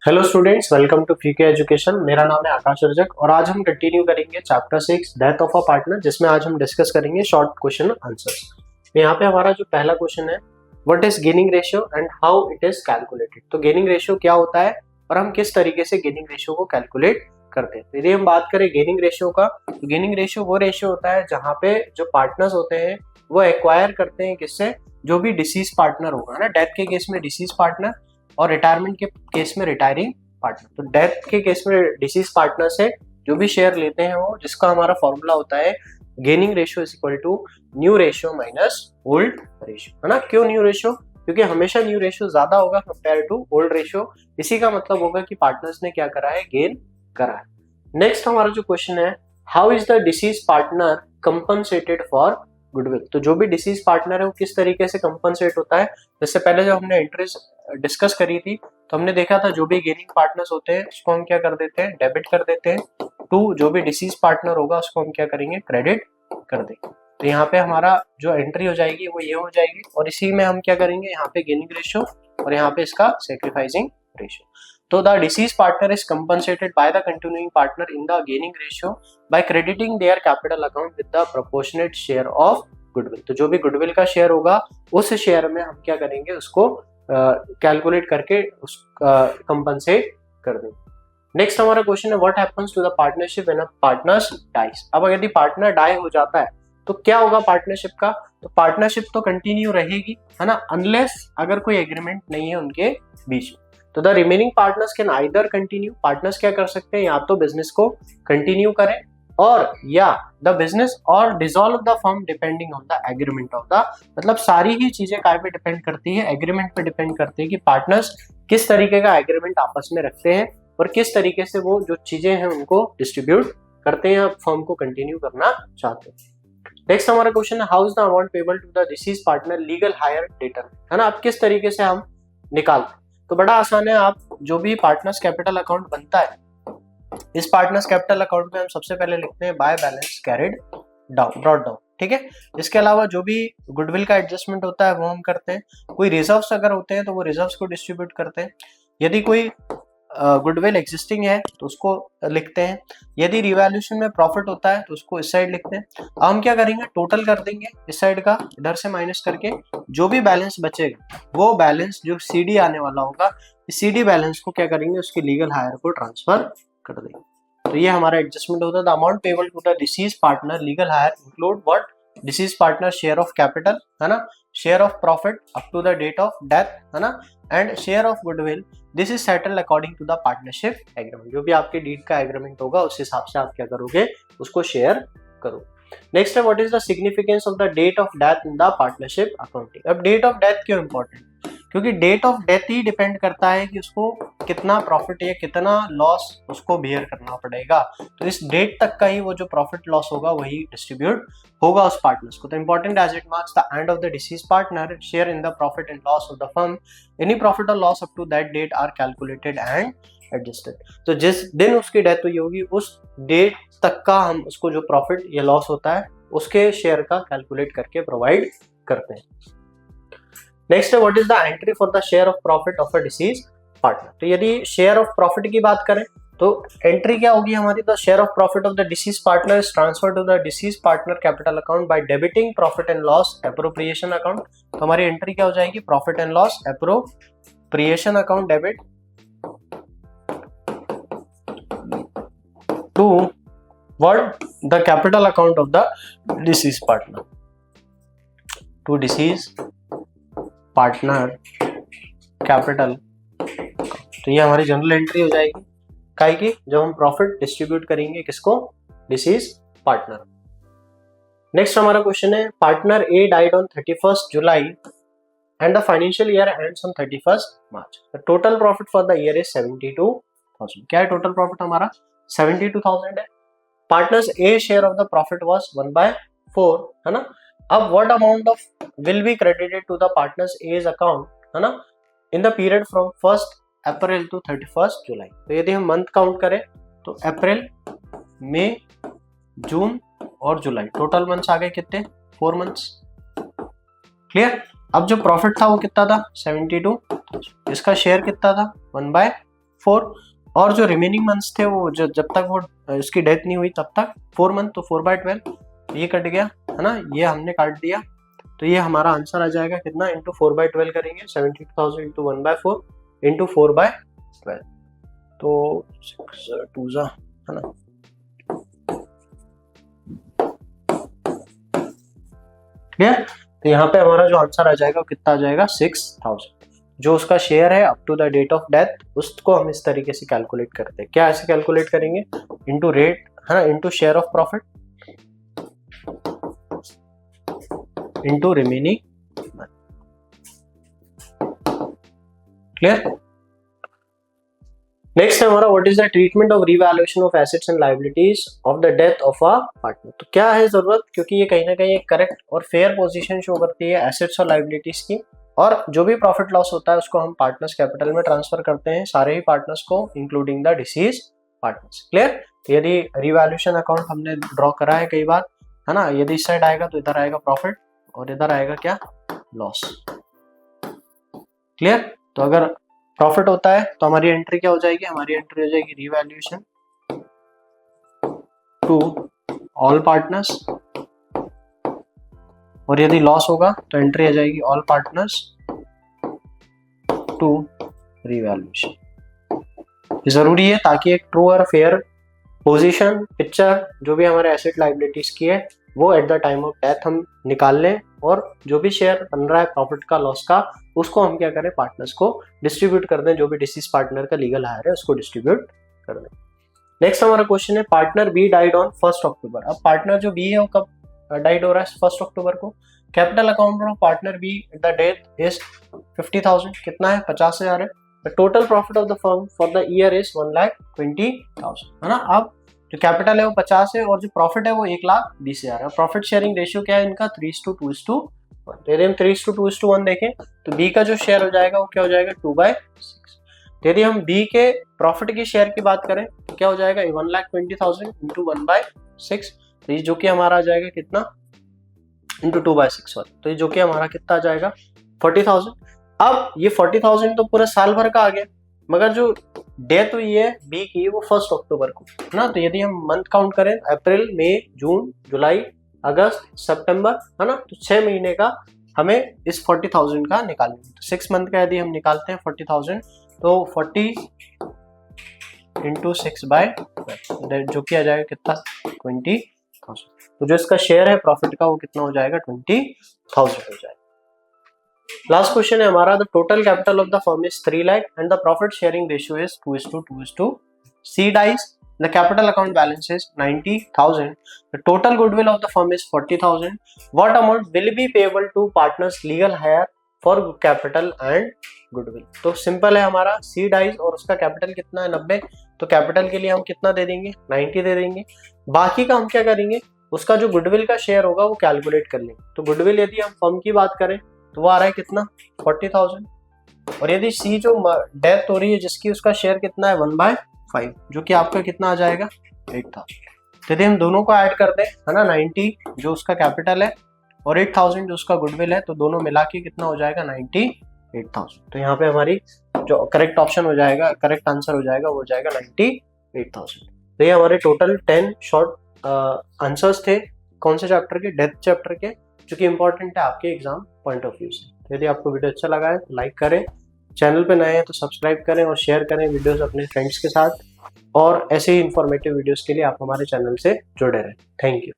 Hello students, welcome to free K education. मेरा नाम है आकाश अर्जक और आज हम कंटिन्यू करेंगे chapter 6 death of a partner, जिसमें आज हम डिस्कस करेंगे शॉर्ट क्वेश्चन आंसर्स। तो यहाँ पे हमारा जो पहला क्वेश्चन है, what is gaining ratio and how it is calculated. तो गेनिंग रेशियो क्या होता है और हम किस तरीके से गेनिंग रेशियो को कैलकुलेट करते हैं। तो यदि हम बात करें गेनिंग रेशियो का, तो गेनिंग रेशियो वो रेशियो होता है जहाँ पे जो पार्टनर्स होते हैं वो एक्वायर करते हैं किससे, जो भी डिसीज पार्टनर होगा ना। डेथ के केस में डिसीज पार्टनर और रिटायरमेंट के केस में रिटायरिंग पार्टनर। तो डेथ के केस में डिसीज पार्टनर से जो भी शेयर लेते हैं वो, जिसका हमारा फॉर्मूला होता है gaining ratio is equal to new ratio minus old ratio, है ना। क्यों न्यू रेशियो? क्योंकि हमेशा न्यू रेशियो ज्यादा होगा कंपेयर टू ओल्ड रेशियो। इसी का मतलब होगा कि पार्टनर्स ने क्या करा है, गेन करा है। नेक्स्ट हमारा जो क्वेश्चन है, how is the deceased partner compensated for goodwill. तो जो भी डिसीज पार्टनर है वो किस तरीके से कंपनसेट होता है। जैसे पहले जब हमने इंटरेस्ट डिस्कस करी थी तो हमने देखा था जो भी गेनिंग पार्टनर्स होते हैं उसको हम क्या कर देते हैं, डेबिट कर देते हैं। टू जो भी डिसीज पार्टनर होगा उसको हम क्या करेंगे, क्रेडिट कर देंगे। तो यहाँ पे हमारा जो एंट्री हो जाएगी वो ये हो जाएगी और इसी में हम क्या करेंगे, यहाँ पे गेनिंग रेशियो और यहाँ पे इसका सैक्रिफाइसिंग रेशियो। तो the deceased partner is compensated by the continuing partner in the gaining ratio by crediting their capital account with the proportionate share of goodwill. तो जो भी गुडविल का शेयर होगा उस शेयर में हम क्या करेंगे, उसको कैलकुलेट करके कंपनसेट कर देंगे। नेक्स्ट हमारा क्वेश्चन है, what happens to the partnership when a partners dies. अब यदि पार्टनर डाई हो जाता है तो क्या होगा पार्टनरशिप का। तो पार्टनरशिप तो कंटिन्यू रहेगी, है ना, अनलेस अगर कोई एग्रीमेंट नहीं है उनके बीच में। तो the remaining partners can either continue, partners क्या कर सकते हैं, या तो बिजनेस को कंटिन्यू करें और या द बिजनेस और dissolve the firm depending on the agreement of the. मतलब सारी ही चीजें काय पे डिपेंड करती है, एग्रीमेंट पे डिपेंड करती है कि पार्टनर्स किस तरीके का एग्रीमेंट आपस में रखते हैं और किस तरीके से वो जो चीजें हैं उनको डिस्ट्रीब्यूट करते हैं, फर्म को कंटिन्यू करना चाहते हैं। नेक्स्ट हमारा क्वेश्चन है, how is the amount payable to the deceased partner legal heir debtor, है ना। अब किस तरीके से हम निकालते हैं, तो बड़ा आसान है। आप जो भी पार्टनर्स कैपिटल अकाउंट बनता है, इस पार्टनर्स कैपिटल अकाउंट में हम सबसे पहले लिखते हैं by balance carried down, brought down, ठीक है। इसके अलावा जो भी गुडविल का एडजस्टमेंट होता है वो हम करते हैं। कोई रिजर्व्स अगर होते हैं तो वो रिजर्व्स को डिस्ट्रीब्यूट करते हैं। यदि कोई गुडविल एग्जिस्टिंग है तो उसको लिखते हैं। यदि रिवैल्यूएशन में प्रॉफिट होता है तो उसको इस साइड लिखते हैं। अब हम क्या करेंगे, टोटल कर देंगे इस साइड का, इधर से माइनस करके जो भी बैलेंस बचेगा वो बैलेंस जो सीडी आने वाला होगा, इस सीडी बैलेंस को क्या करेंगे, उसकी लीगल हायर को ट्रांसफर कर देंगे। तो ये हमारा एडजस्टमेंट होता है। The amount payable to the deceased partner legal heir include what, deceased partner share of capital, है ना, share of profit up to the date of death, है ना, and share of goodwill. This is settled according to the partnership agreement. जो भी आपके deed का agreement होगा उस हिसाब से आप क्या करोगे, उसको शेयर करो। नेक्स्ट है, what is the significance of the date of death in the partnership accounting. अब डेट ऑफ डेथ क्यों इंपॉर्टेंट, क्योंकि डेट ऑफ डेथ ही डिपेंड करता है कि उसको कितना प्रॉफिट या कितना लॉस उसको बियर करना पड़ेगा। तो इस डेट तक का ही वो जो प्रॉफिट लॉस होगा वही डिस्ट्रीब्यूट होगा उस पार्टनर्स को। तो important as it marks the end of the deceased partner share in the profit and loss of the firm. Any profit और loss up to that date are calculated and adjusted. तो जिस दिन उसकी death हुई होगी उस date तक का हम उसको जो प्रॉफिट या लॉस होता है उसके शेयर का कैलकुलेट करके प्रोवाइड करते हैं। नेक्स्ट है, what is the entry for the share of profit of a disease partner. तो यदि शेयर ऑफ प्रॉफिट की बात करें तो एंट्री क्या होगी हमारी, the share of profit of the deceased partner is transfer to the deceased partner capital account by debiting profit and loss appropriation account. तो हमारी एंट्री क्या हो जाएगी, profit and loss appropriation account debit to what, the capital account of the deceased partner, to deceased partner capital. तो ये हमारी general entry हो जाएगी काहे की, जब हम प्रॉफिट डिस्ट्रीब्यूट करेंगे किसको, डिसीज पार्टनर। नेक्स्ट हमारा क्वेश्चन है, partner A died on 31 July and the financial year ends on 31 March. The total profit for the year is 72,000। क्या है टोटल प्रॉफिट हमारा, 72,000 है। Partners A share of the profit was 1/4, है ना। अब what amount of will be credited to the partners A's account, है ना, in the period from 1 April to 31 जुलाई। तो यदि हम मंथ काउंट करें तो अप्रैल, मई, जून और जुलाई, टोटल मंथ्स आ गए कितने, 4 मंथ्स। क्लियर। अब जो प्रॉफिट था वो कितना था, 72। इसका शेयर कितना था, 1/4। 4, और जो रिमेनिंग मंथ्स थे वो जब तक वो उसकी डेथ नहीं हुई तब तक 4 मंथ, तो 4/12 ये कट गया है ना, ये हमने काट दिया। तो ये हमारा आंसर आ जाएगा कितना, इंटू 4/12 करेंगे, 72,000 इंटू 1/4 इंटू 4/12, तो 6 2 है ना। क्लियर। तो यहाँ पे हमारा जो आंसर आ जाएगा वो कितना आ जाएगा, 6,000। जो उसका शेयर है up to the date of death, उसको हम इस तरीके से कैलकुलेट करते हैं। क्या ऐसे कैलकुलेट करेंगे, इंटू रेट है ना, into share of profit into remaining. Clear. Next है हमारा, what is the treatment of revaluation of assets and liabilities of the death of a partner. तो क्या है जरूरत, क्योंकि ये कहीं ना कहीं एक करेक्ट और फेयर पोजीशन शो करती है एसेट्स और लायबिलिटीज की, और जो भी प्रॉफिट लॉस होता है उसको हम पार्टनर्स कैपिटल में ट्रांसफर करते हैं, सारे ही पार्टनर्स को including the disease partners. Clear. यदि रिवैल्यूएशन अकाउंट हमने ड्रॉ करा है कई बार है ना, यदि इस साइड आएगा तो इधर आएगा प्रॉफिट और इधर आएगा क्या, लॉस। क्लियर। तो अगर प्रॉफिट होता है तो हमारी एंट्री क्या हो जाएगी, हमारी एंट्री हो जाएगी रिवैल्यूएशन टू ऑल पार्टनर्स, और यदि लॉस होगा तो एंट्री आ जाएगी ऑल पार्टनर्स टू रिवैल्यूएशन। जरूरी है ताकि एक ट्रू और फेयर पोजीशन पिक्चर जो भी हमारे एसेट लायबिलिटीज की है वो at the time of death हम निकाल लें, और जो भी शेयर बन रहा है प्रॉफिट का लॉस का उसको हम क्या करें, पार्टनर्स को डिस्ट्रीब्यूट कर दें, जो भी डिसीज पार्टनर का लीगल हायर है उसको डिस्ट्रीब्यूट कर दें। नेक्स्ट हमारा क्वेश्चन है, पार्टनर बी डाइड ऑन 1 अक्टूबर। अब पार्टनर जो बी है वो कब डाइड हो रहा है, 1 अक्टूबर को। Capital account of partner B at the death is 50,000, कितना है, 50,000 है। The total profit of the firm for the year is 1,20,000 है ना। अब जो कैपिटल है वो 50 है और जो प्रॉफिट है वो 1,20,000 है। प्रॉफिट शेयरिंग रेशियो क्या है इनका, 3:2:1। यदि हम 3:2:1 देखें तो बी का जो शेयर हो जाएगा वो क्या हो जाएगा, 2/6। यदि हम बी के प्रॉफिट की शेयर की बात करें तो क्या हो जाएगा, 1,20,000 इंटू 1/6, तो ये जो कि हमारा आ जाएगा कितना, इंटू 2/6 वाला, तो ये जो कि हमारा कितना आ जाएगा, 40,000। अब ये 40,000 तो पूरा साल भर का आ गया, मगर जो डेथ हुई है बी की वो 1 अक्टूबर को है ना। तो यदि हम मंथ काउंट करें, अप्रैल, मई, जून, जुलाई, अगस्त, सितंबर है ना, तो 6 महीने का हमें इस 40,000 का निकालेंगे। तो 6 मंथ का यदि हम निकालते हैं 40,000, तो 40 इंटू 6/12 जो कि आ जाएगा कितना, 20,000। तो जो इसका शेयर है प्रॉफिट का वो कितना हो जाएगा, 20,000 हो जाएगा। लास्ट क्वेश्चन है हमारा, the total capital of the firm is 3 lakh and the profit sharing ratio is 2:2:C dies. The capital account balance is 90,000. The total goodwill of the firm is 40,000. What amount will be payable to partners legal hire for capital and goodwill? तो simple है हमारा, C dies और उसका capital कितना है, 90। तो capital के लिए हम कितना दे देंगे, 90 दे देंगे। बाकी का हम क्या करेंगे, उसका जो गुडविल का शेयर होगा वो कैलकुलेट कर लेंगे। तो गुडविल यदि हम फर्म की बात करें तो वो आ रहा है कितना, 40,000। और यदि सी जो डेथ हो रही है जिसकी, उसका शेयर कितना है, 1/5, जो कि आपका कितना आ जाएगा, 8,000। यदि हम दोनों को ऐड कर दें है ना, 90 जो उसका कैपिटल है और 8,000 जो उसका गुडविल है, तो दोनों मिला के कितना हो जाएगा, 98,000। तो यहाँ पे हमारी जो करेक्ट ऑप्शन हो जाएगा, करेक्ट आंसर हो जाएगा, वो हो जाएगा 98,000। तो ये हमारे टोटल 10 शॉर्ट आंसर्स थे। कौन से चैप्टर के, डेथ चैप्टर के, जो कि इंपॉर्टेंट है आपके एग्जाम पॉइंट ऑफ व्यू से। यदि आपको वीडियो अच्छा लगा है तो लाइक करें, चैनल पे नए हैं तो सब्सक्राइब करें और शेयर करें वीडियोस अपने फ्रेंड्स के साथ, और ऐसे ही इंफॉर्मेटिव वीडियोस के लिए आप हमारे चैनल से जुड़े रहें। Thank you.